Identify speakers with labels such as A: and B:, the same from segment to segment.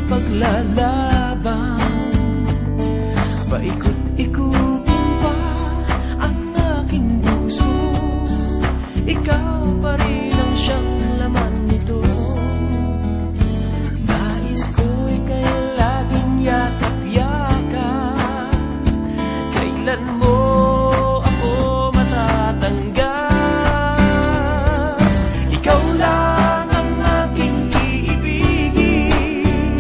A: paglalaban. Paikot-ikutin pa ang aking puso, ikaw pa rin ang siyang laman nito. Nais ko'y kay laging yakap-yakap, kailan mo ako matatanggal. Ikaw lang ang aking iibigin,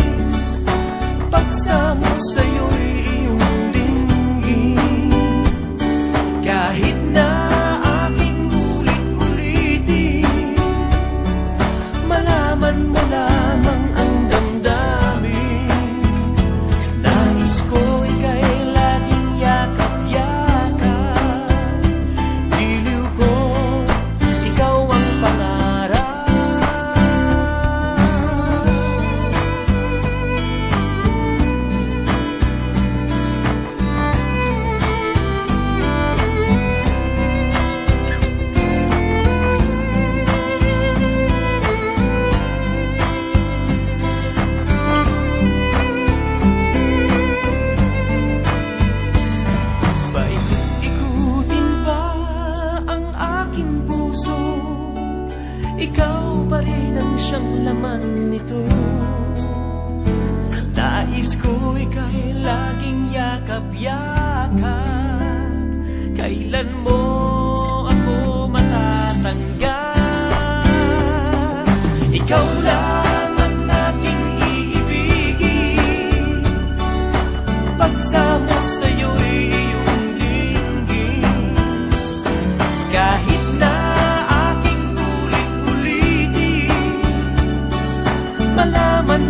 A: pagsamo sa'yo'y iyong dinggin. Kahit na aking ulit-ulitin, malaman mo lamang ang damdamin. Nais ko'y kay laging yakap-yakap, diliw ko, ikaw ang pangarap. Paikot-ikutin pa ang aking puso, ikaw pa rin ang siyang laman nito. Nais ko'y kay laging yakap-yakap, kailan mo ako matatanggal. Ikaw lang ang aking iibigin, pagsamo sa'yo'y iyong dinggin. Kahit na aking ulit-ulitin, malaman